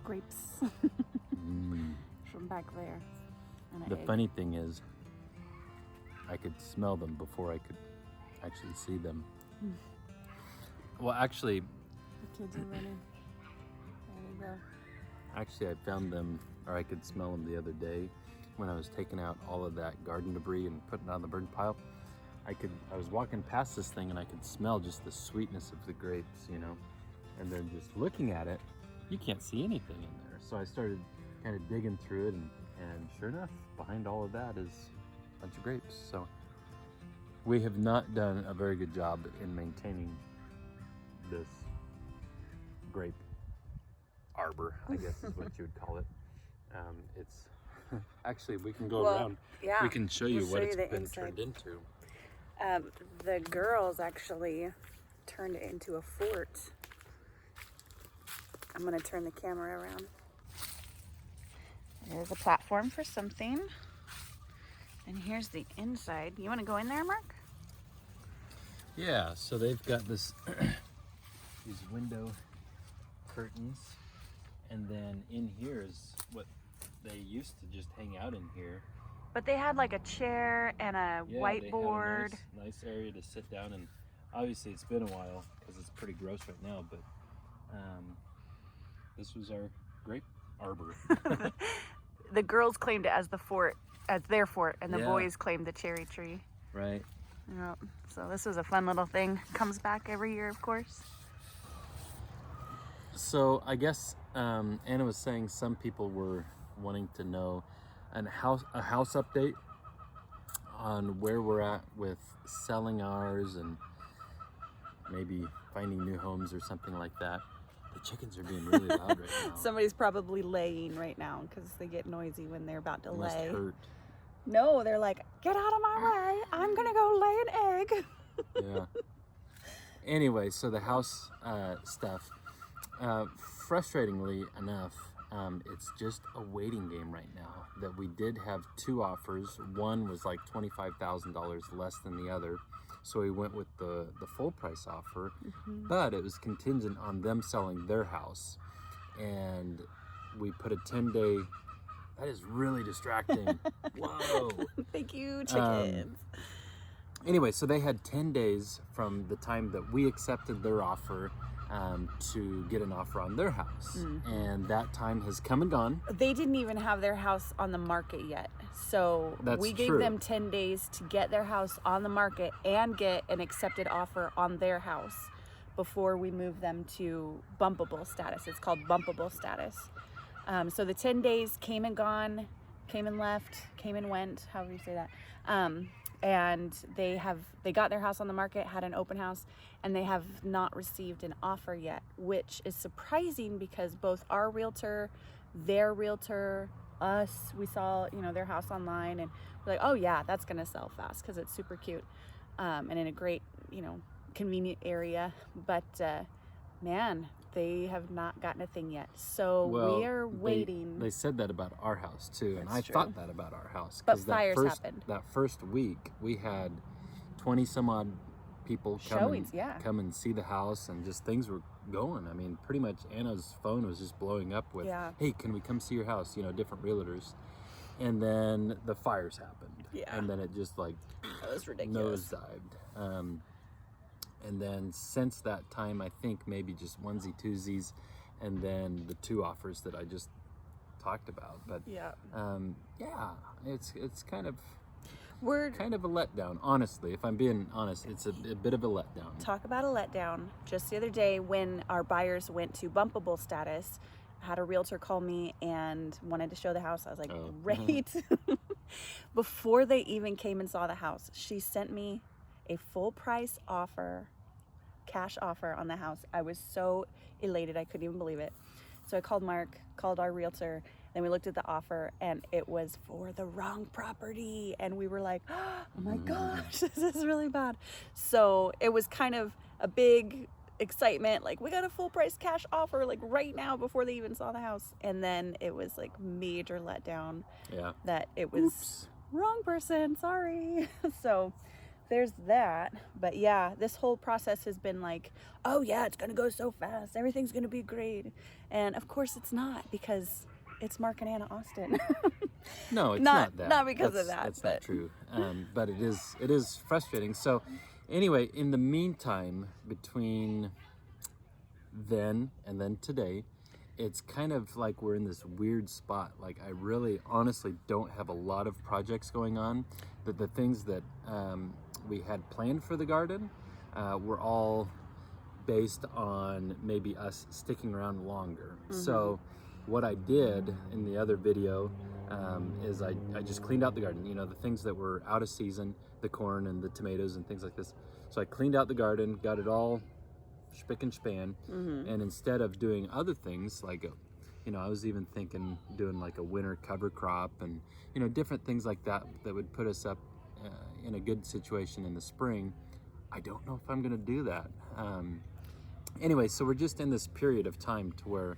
grapes from back there. And The funny thing is, I could smell them before I could actually see them. Well, actually, the kids are running. There they go. Actually, I found them, or I could smell them the other day when I was taking out all of that garden debris and putting it on the burn pile. I was walking past this thing and I could smell just the sweetness of the grapes, you know. And then just looking at it, you can't see anything in there. So I started kind of digging through it, and sure enough, behind all of that is a bunch of grapes. So we have not done a very good job in maintaining this grape arbor, I guess is what you would call it. It's actually, we can go around. Yeah, we can show you we'll what show it's you the been inside. turned into. The girls actually turned it into a fort. I'm gonna turn the camera around. There's a platform for something. And here's the inside. You wanna go in there, Mark? Yeah, so they've got this these window curtains, and then in here is what they used to just hang out in here. But they had like a chair and a whiteboard. They had a nice area to sit down, and obviously it's been a while because it's pretty gross right now, but this was our grape arbor. The girls claimed it as the fort, as their fort, and the boys claimed the cherry tree. Right. Yep. So this was a fun little thing. Comes back every year, of course. So I guess Anna was saying some people were wanting to know a house update on where we're at with selling ours and maybe finding new homes or something like that. The chickens are being really loud right now. Somebody's probably laying right now because they get noisy when they're about to It must lay. hurt. No, they're like, get out of my way. I'm going to go lay an egg. Yeah. Anyway, so the house stuff, frustratingly enough, it's just a waiting game right now. That we did have two offers. One was like $25,000 less than the other. So we went with the full price offer, but it was contingent on them selling their house. And we put a 10-day, that is really distracting. Whoa. Thank you, chickens. Anyway, so they had 10 days from the time that we accepted their offer to get an offer on their house. And that time has come and gone. They didn't even have their house on the market yet. So we gave them 10 days to get their house on the market and get an accepted offer on their house before we move them to bumpable status. It's called bumpable status. So the 10 days came and gone, came and left, came and went, however you say that. And they got their house on the market, had an open house, and they have not received an offer yet, which is surprising because both our realtor, their realtor, us, we saw, their house online, and we're like, oh yeah, that's gonna sell fast because it's super cute, and in a great, convenient area. But man, they have not gotten a thing yet. So we are waiting. They said that about our house too, and I thought that about our house. But fires happened. That first week, we had 20 some odd people come and see the house, and just things were going. I mean, pretty much Anna's phone was just blowing up with, hey, can we come see your house? Different realtors. And then the fires happened. Yeah. And then it just that was ridiculous. Nosedived. And then since that time, I think maybe just onesie twosies, and then the two offers that I just talked about. But it's kind of a letdown. Honestly, if I'm being honest, it's a bit of a letdown. Talk about a letdown. Just the other day, when our buyers went to bumpable status, I had a realtor call me and wanted to show the house. I was like, great. Before they even came and saw the house, she sent me a full price offer, cash offer on the house. I was so elated, I couldn't even believe it. So I called Mark, called our realtor, then we looked at the offer, and it was for the wrong property. And we were like, oh my gosh, this is really bad. So it was kind of a big excitement, like we got a full price cash offer like right now before they even saw the house. And then it was like major letdown that it was wrong person, sorry. So there's that. But yeah, this whole process has been like, oh yeah, it's gonna go so fast, everything's gonna be great. And of course it's not, because it's Mark and Anna Austin. No, it's not that. Not because of that. That's not true. But it is frustrating. So anyway, in the meantime, between then and then today, it's kind of like we're in this weird spot. Like, I really honestly don't have a lot of projects going on. That the things that we had planned for the garden were all based on maybe us sticking around longer. So what I did in the other video is I just cleaned out the garden, you know, the things that were out of season, the corn and the tomatoes and things like this. So I cleaned out the garden, got it all spick and span, and instead of doing other things like, you know, I was even thinking doing like a winter cover crop and, you know, different things like that that would put us up in a good situation in the spring. I don't know if I'm gonna do that. Anyway, so we're just in this period of time to where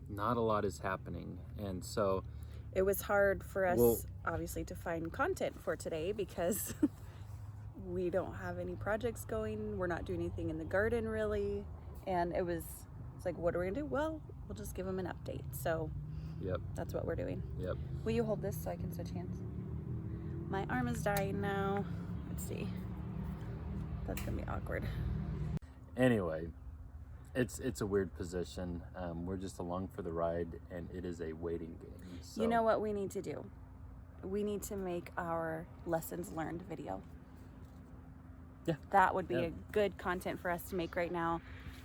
not a lot is happening, and so it was hard for us obviously to find content for today because we don't have any projects going. We're not doing anything in the garden really, and it's like, what are we gonna do? Well, we'll just give them an update. So yep, that's what we're doing. Yep. Will you hold this so I can switch hands? My arm is dying now. Let's see. That's gonna be awkward. Anyway, it's a weird position. We're just along for the ride, and it is a waiting game. So. You know what we need to do? We need to make our lessons learned video. Yeah. That would be a good content for us to make right now.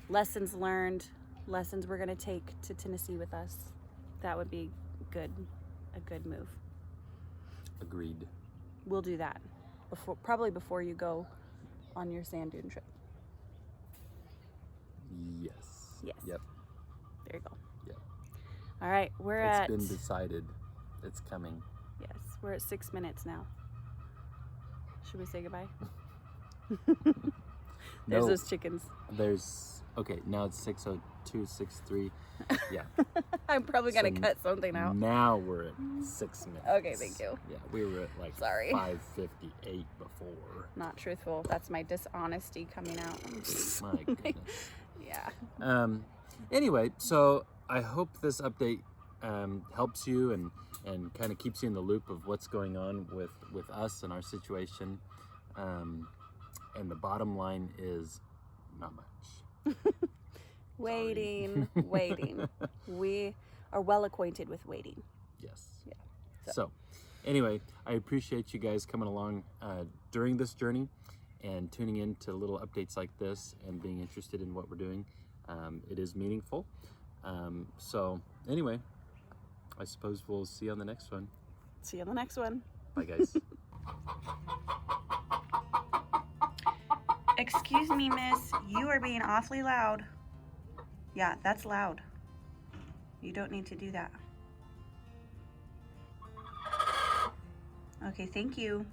Lessons learned, lessons we're gonna take to Tennessee with us. That would be a good move. Agreed. We'll do that probably before you go on your sand dune trip. Yes. Yes. Yep. There you go. Yep. All right, It's been decided. It's coming. Yes, we're at 6 minutes now. Should we say goodbye? There's those chickens. Okay, now it's 6:02, 6:03. Yeah. I'm probably gonna cut something out. Now we're at 6 minutes. Okay, thank you. Yeah, we were at like 5:58 before. Not truthful. That's my dishonesty coming out. My goodness. Yeah. Anyway, so I hope this update helps you and kind of keeps you in the loop of what's going on with us and our situation. And the bottom line is not much. Waiting. We are well acquainted with waiting. Yes. Yeah. So anyway, I appreciate you guys coming along during this journey and tuning in to little updates like this and being interested in what we're doing. It is meaningful. So anyway, I suppose we'll see you on the next one. See you on the next one. Bye, guys. Excuse me, miss. You are being awfully loud. Yeah, that's loud. You don't need to do that. Okay, thank you.